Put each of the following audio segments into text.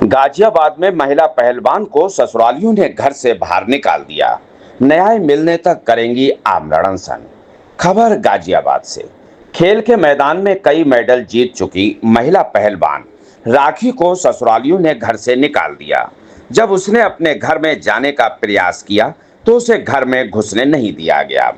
गाजियाबाद में महिला पहलवान को ससुरालियों ने घर से बाहर निकाल दिया। न्याय मिलने तक करेंगी आमरण अनशन। खबर गाजियाबाद से। खेल के मैदान में कई मेडल जीत चुकी महिला पहलवान राखी को ससुरालियों ने घर से निकाल दिया। जब उसने अपने घर में जाने का प्रयास किया तो उसे घर में घुसने नहीं दिया गया।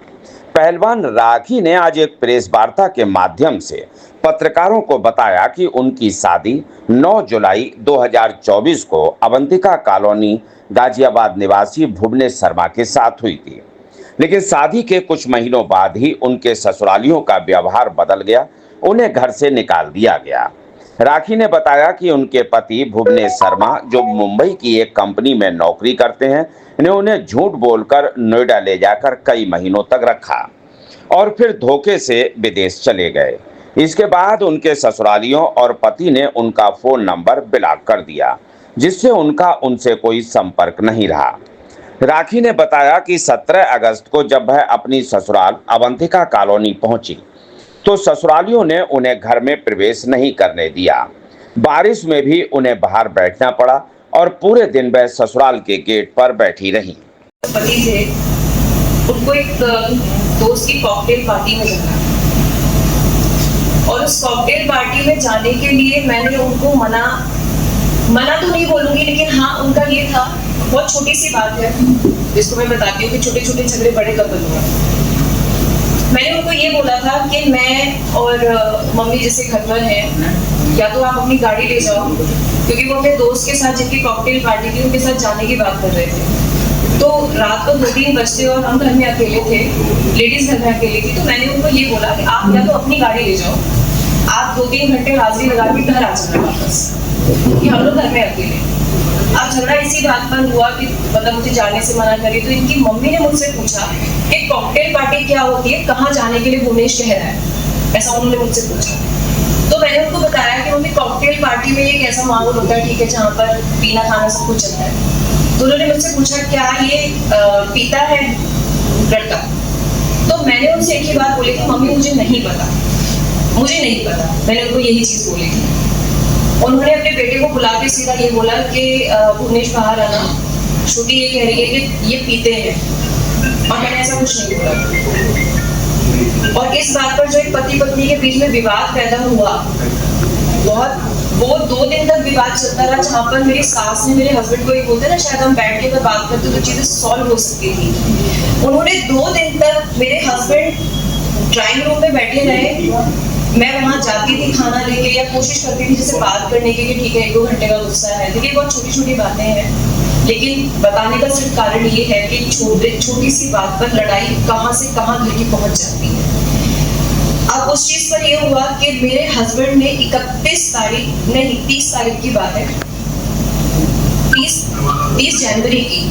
पहलवान राखी ने आज एक प्रेस वार्ता के माध्यम से पत्रकारों को बताया कि उनकी शादी 9 जुलाई 2024 को अवंतिका कॉलोनी गाजियाबाद निवासी भुवनेश शर्मा के साथ हुई थी। लेकिन शादी के कुछ महीनों बाद ही उनके ससुरालियों का व्यवहार बदल गया, उन्हें घर से निकाल दिया गया। राखी ने बताया कि उनके पति भुवनेश शर्मा, जो मुंबई की एक कंपनी में नौकरी करते हैं, ने उन्हें झूठ बोलकर नोएडा ले जाकर कई महीनों तक रखा और फिर धोखे से विदेश चले गए। इसके बाद उनके ससुरालियों और पति ने उनका फोन नंबर ब्लॉक कर दिया, जिससे उनका उनसे कोई संपर्क नहीं रहा। राखी ने बताया कि 17 अगस्त को जब वह अपनी ससुराल अवंतिका कॉलोनी पहुंची तो ससुरालियों ने उन्हें घर में प्रवेश नहीं करने दिया। बारिश में भी उन्हें बाहर बैठना पड़ा और पूरे दिन वह ससुराल के गेट पर बैठी रहीं। पति थे, उनको एक दोस्त की कॉकटेल पार्टी में जाना और उस कॉकटेल पार्टी में जाने के लिए मैंने उनको मना तो नहीं बोलूंगी, लेकिन हाँ उनका ये था, बहुत छोटी सी बात है जिसको मैं बताती हूँ कि छोटे छोटे झगड़े बड़े कब हुए। मैंने उनको ये बोला था कि मैं और मम्मी जैसे घर पर हैं, या तो आप अपनी गाड़ी ले जाओ, क्योंकि वो अपने दोस्त के साथ जिनकी कॉकटेल पार्टी थी उनके साथ जाने की बात कर रहे थे। तो रात को 2-3 बजते और हम घर में अकेले थे, लेडीज घर में अकेली थी। तो मैंने उनको ये बोला कि आप या तो अपनी गाड़ी ले जाओ, आप 2-3 घंटे हाजिरी लगा के घर आ जाना वापस, कि हम लोग घर में अकेले। अब झगड़ा इसी बात पर हुआ कि मतलब मुझे जाने से मना करी। तो इनकी मम्मी ने मुझसे पूछा कि कॉकटेल पार्टी क्या होती है, कहाँ जाने के लिए भुवनेश कह रहा है, ऐसा उन्होंने मुझसे पूछा। तो मैंने उनको बताया कि मम्मी कॉकटेल पार्टी में एक ऐसा माहौल होता है, ठीक है, जहाँ पर पीना खाना सब कुछ चलता है। तो उन्होंने मुझसे पूछा क्या ये पीता है लड़का। तो मैंने उनसे एक ही बात बोली कि मम्मी मुझे नहीं पता। मैंने उनको यही चीज बोली थी। उन्होंने अपने बेटे को बुला के सीधा ये बोला कि भुवनेश बाहर आना, श्रुति ये कह रही है कि ये पीते हैं, और मैंने ऐसा कुछ नहीं बोला। और इस बात पर जो एक पति पत्नी के बीच में विवाद पैदा हुआ, वो 2 दिन तक विवाद चलता रहा, जहाँ पर मेरी सास ने मेरे हस्बैंड को एक बोलते ना, शायद हम बैठ के अगर बात करते तो चीजें सॉल्व हो सकती थी। उन्होंने 2 दिन तक मेरे हस्बैंड ड्राइंग रूम में बैठे रहे, मैं वहां जाती थी खाना लेके या कोशिश करती थी जैसे बात करने की कि ठीक है 1-2 घंटे का गुस्सा है। देखिए बहुत छोटी छोटी बातें हैं, लेकिन बताने का सिर्फ कारण ये है कि छोटी सी बात पर लड़ाई कहाँ से कहाँ घर की पहुंच जाती है। अब उस चीज पर यह हुआ कि मेरे हस्बैंड ने 31 तारीख नहीं 30 तारीख की बात है, 30 जनवरी की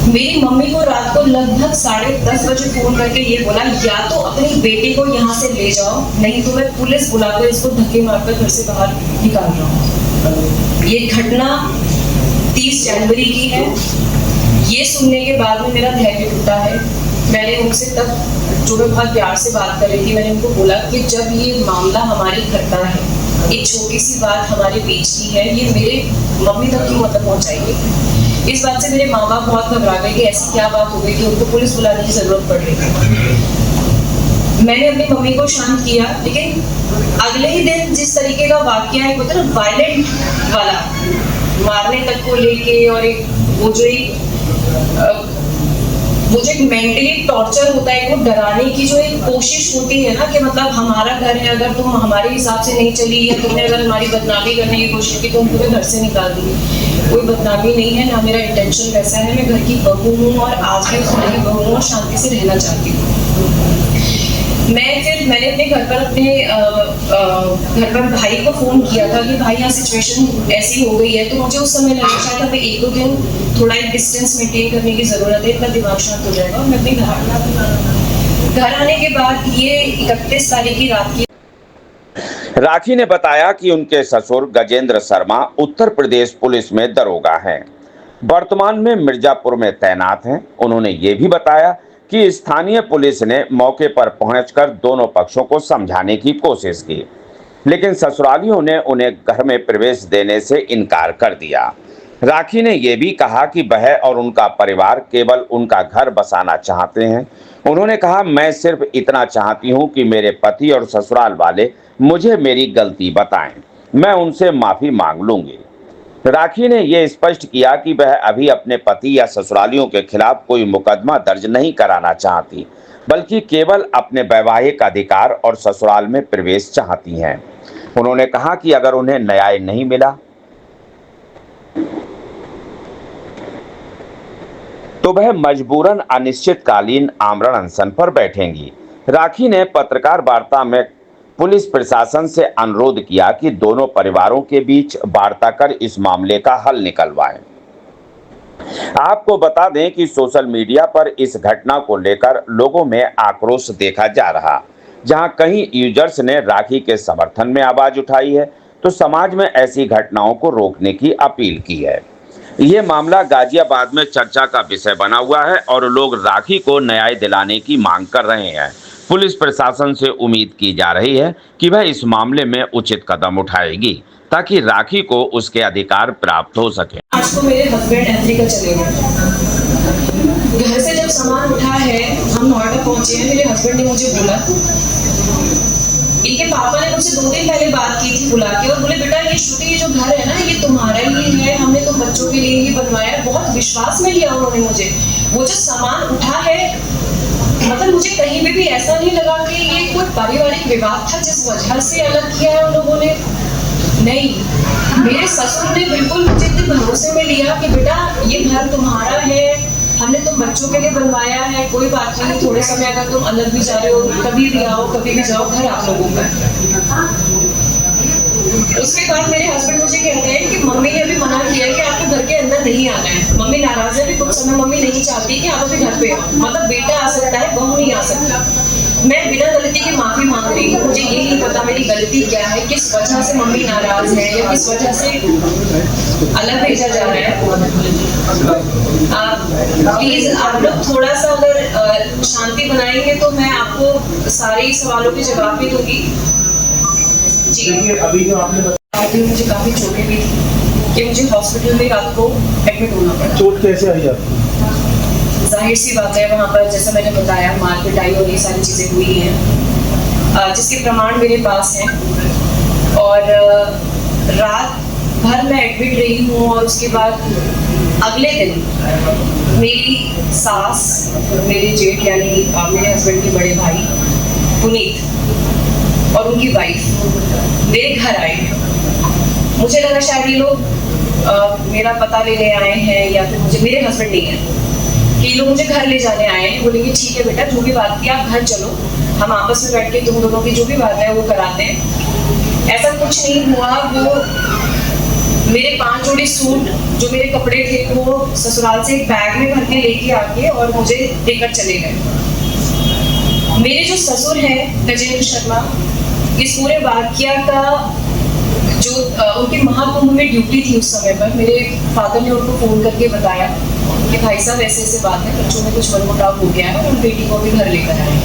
मेरी मम्मी को रात को लगभग 10:30 बजे फोन करके ये बोला, या तो अपनी बेटी को यहाँ से ले जाओ, नहीं तो मैं पुलिस बुलाकर इसको धक्के मारकर घर से बाहर निकाल रहा हूँ। ये घटना 30 जनवरी की है। ये सुनने के बाद में मेरा धैर्य टूटा है। मैंने उनसे तब, जो मैं बहुत प्यार से बात कर रही थी, मैंने उनको बोला कि जब ये मामला हमारी घटना है, एक छोटी सी बात हमारे बीच की है, ये मेरे मम्मी तक क्यों मतलब पहुंचाइए। इस बात से मेरे माँ बाप बहुत घबरा गए कि ऐसी क्या बात हो गई कि उनको पुलिस बुलाने की जरूरत पड़ रही थी। मैंने अपनी मम्मी को शांत किया, लेकिन अगले ही दिन जिस तरीके का वाकया है, वो ना वायलेंट वाला, मारने तक को लेके, और एक वो जो एक मेंटली टॉर्चर होता है, वो डराने की जो एक कोशिश होती है ना, कि मतलब हमारा घर है, अगर तुम हमारे हिसाब से नहीं चली या तुमने अगर हमारी बदनामी करने की कोशिश की तो हम तुम्हें घर से निकाल देंगे। कोई बदनामी नहीं है, ना मेरा इंटेंशन वैसा है। मैं घर की बहू हूँ और आज भी उस घर की बहू हूँ और शांति से रहना चाहती हूँ। मैंने अपने घर पर भाई को फोन किया था कि भाई यहाँ सिचुएशन ऐसी हो गई है। तो मुझे उस समय लगा शायद हमें 1-2 दिन थोड़ा एक डिस्टेंस मेंटेन करने की जरूरत है, इतना दिमाग शांत हो जाएगा। और मैं अपने घर आने के बाद ये 31 तारीख की रात की राखी ने बताया कि उनके ससुर गजेंद्र शर्मा उत्तर प्रदेश पुलिस में दरोगा हैं, वर्तमान में मिर्जापुर में तैनात हैं। उन्होंने ये भी बताया कि स्थानीय पुलिस ने मौके पर पहुंचकर दोनों पक्षों को समझाने की कोशिश की, लेकिन ससुरालियों ने उन्हें घर में प्रवेश देने से इनकार कर दिया। राखी ने यह भी कहा कि वह और उनका परिवार केवल उनका घर बसाना चाहते हैं। उन्होंने कहा, मैं सिर्फ इतना चाहती हूं कि मेरे पति और ससुराल वाले मुझे मेरी गलती बताएं, मैं उनसे माफी मांग लूंगी। राखी ने यह स्पष्ट किया कि वह अभी अपने पति या ससुरालियों के खिलाफ कोई मुकदमा दर्ज नहीं कराना चाहती, बल्कि केवल अपने वैवाहिक अधिकार और ससुराल में प्रवेश चाहती हैं। उन्होंने कहा कि अगर उन्हें न्याय नहीं मिला तो वह मजबूरन अनिश्चितकालीन आमरण अनशन पर बैठेंगी। राखी ने पत्रकार वार्ता में पुलिस प्रशासन से अनुरोध किया कि दोनों परिवारों के बीच वार्ता कर इस मामले का हल निकलवाएं। आपको बता दें कि सोशल मीडिया पर इस घटना को लेकर लोगों में आक्रोश देखा जा रहा। जहां कई यूजर्स ने राखी के समर्थन में आवाज उठाई है, तो समाज में ऐसी घटनाओं को रोकने की अपील की है। ये मामला गाजियाबाद में चर्चा का विषय बना हुआ है और लोग राखी को न्याय दिलाने की मांग कर रहे हैं। पुलिस प्रशासन से उम्मीद की जा रही है कि वह इस मामले में उचित कदम उठाएगी ताकि राखी को उसके अधिकार प्राप्त हो सके। आज को मेरे हस्बैंड अफ्रीका चले गए। घर से जब सामान उठा है, हम नोएडा पहुंचे हैं, मेरे हस्बैंड ने मुझे बोला, इनके पापा ने मुझसे 2 दिन पहले बात की थी बुला के और बोले, बेटा ये श्रुति, ये जो घर है ना, ये तुम्हारा ही है, हमने तो बच्चों के लिए ही बनवाया है। बहुत विश्वास में लिया उन्होंने मुझे। वो जो सामान उठा है, मतलब मुझे कहीं पे भी ऐसा नहीं लगा कि ये कोई पारिवारिक विवाद था जिस वजह से अलग किया है उन लोगों ने। नहीं, मेरे ससुर ने बिल्कुल मुझे इतने भरोसे में लिया कि बेटा ये घर तुम्हारा है, हमने तुम बच्चों के लिए बनवाया है, कोई बात नहीं, थोड़े समय अगर तुम अलग भी जा रहे हो, कभी भी आओ, कभी भी जाओ, घर आप लोगों का है। उसके बाद मेरे हस्बैंड मुझे कहते हैं कि मम्मी ने अभी मना किया है कि आपको घर के अंदर नहीं आना है। मम्मी नाराज है, कुछ समय मम्मी नहीं चाहती कि आप अभी घर पे आओ, मतलब बेटा आ सकता है, बहू नहीं आ सकता। मैं बिना गलती के माफी मांग रही हूँ, मुझे ये नहीं पता मेरी गलती क्या है, किस वजह से मम्मी नाराज है या किस वजह से अलग भेजा जा रहा है। प्लीज आप लोग थोड़ा सा अगर शांति बनाएंगे तो मैं आपको सारे सवालों के जवाब भी दूंगी। जी, अभी जो आपने बताया, मुझे काफी चोटें भी थी कि मुझे हॉस्पिटल में रात को एडमिट होना पड़ा। चोट कैसे आई आपको? जाहिर सी बात है, वहाँ पर जैसा मैंने बताया, मार पिटाई और ये सारी चीज़ें हुई हैं, जिसके प्रमाण मेरे पास हैं। और रात भर मैं एडमिट रही हूँ और उसके बाद अगले दिन मेरी सास, मेरे जेठ यानी मेरे हस्बैंड के बड़े भाई पुनीत और उनकी वाइफ मेरे घर आए। मुझे लगा शायद ये लोग मेरा पता लेने आए हैं या फिर मुझे, मेरे हस्बैंड नहीं है, कि लोग मुझे घर ले जाने आए हैं। बोलेंगे ठीक है बेटा, जो भी बात की आप घर चलो, हम आपस में बैठ के तुम दोनों की जो भी बात है वो कराते हैं। ऐसा कुछ नहीं हुआ। वो मेरे 5 जोड़ी सूट जो मेरे कपड़े थे वो ससुराल से एक बैग में भर के लेके आके और मुझे देकर चले गए। मेरे जो ससुर हैं गजेंद्र शर्मा, इस पूरे वाकया का जो उनके महाकुंभ में ड्यूटी थी उस समय पर, मेरे फादर ने उनको फोन करके बताया कि भाई साहब ऐसे ऐसे बात है, बच्चों में कुछ मनमुटाव हो गया है और बेटी को भी घर लेकर आए हैं।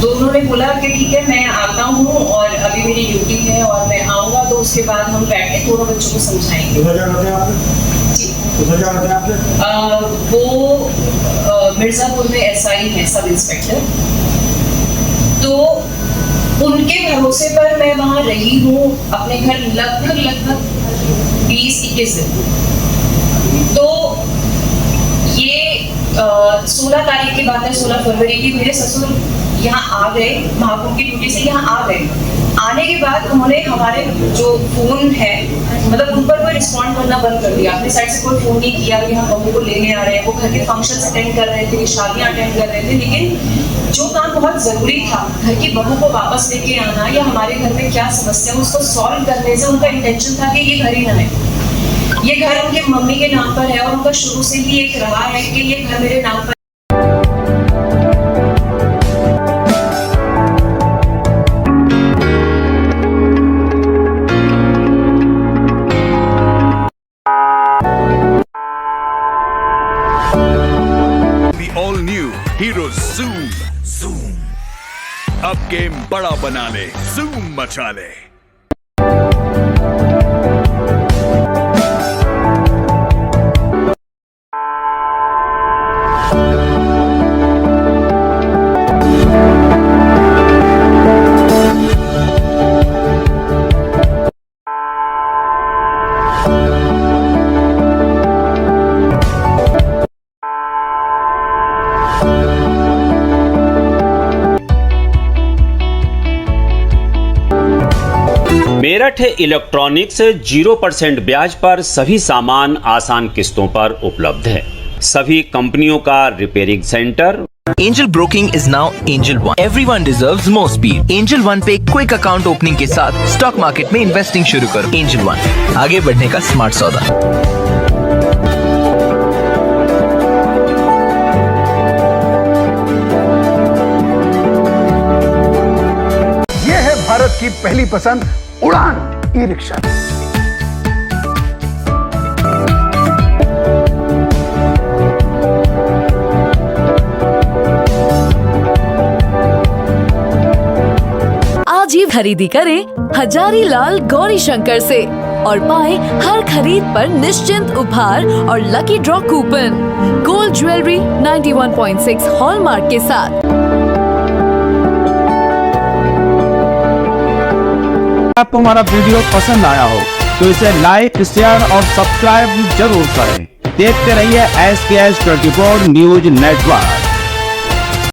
तो उन्होंने बोला कि ठीक है, मैं आता हूँ और अभी मेरी ड्यूटी है और मैं आऊँगा, तो उसके बाद हम बैठ के दोनों बच्चों को समझाएंगे। जी, वो मिर्जापुर में SI है, सब इंस्पेक्टर। तो उनके भरोसे पर मैं वहाँ रही हूँ अपने घर लगभग 20-21 दिन। तो ये 16 तारीख की बात है, 16 फरवरी की। मेरे ससुर यहाँ आ गए, महाकुंभ की ड्यूटी से यहाँ आ गए। आने के बाद उन्होंने हमारे जो फोन है, मतलब उन पर कोई रिस्पॉन्ड करना बंद कर दिया। अपने साइड से कोई फोन नहीं किया कि हम बहू को लेने आ रहे हैं। वो घर के फंक्शन अटेंड कर रहे थे, शादियाँ अटेंड कर रहे थे, लेकिन जो काम बहुत जरूरी था, घर की बहू को वापस लेके आना या हमारे घर में क्या समस्या है उसको सॉल्व करने से उनका इंटेंशन था कि ये घर ही ना है। ये घर उनके मम्मी के नाम पर है और उनका शुरू से ही एक रहा है कि ये घर मेरे नाम पर। The all new Hero Zoom. अब गेम बड़ा बना ले, जूम मचा ले। मेरठ इलेक्ट्रॉनिक्स 0% ब्याज पर सभी सामान आसान किस्तों पर उपलब्ध है। सभी कंपनियों का repairing centre. Angel Broking is now Angel One. Everyone deserves more speed. Angel One पे क्विक अकाउंट ओपनिंग के साथ स्टॉक मार्केट में इन्वेस्टिंग शुरू करो। Angel One, आगे बढ़ने का स्मार्ट सौदा। ये है भारत की पहली पसंद उड़ान ई रिक्शा। आज ही खरीदी करें हजारीलाल गौरी शंकर से और पाएं हर खरीद पर निश्चिंत उपहार और lucky draw coupon. Gold jewellery 91.6 hallmark के साथ। आपको हमारा वीडियो पसंद आया हो तो इसे लाइक, शेयर और सब्सक्राइब जरूर करें। देखते रहिए SKS 24 न्यूज नेटवर्क।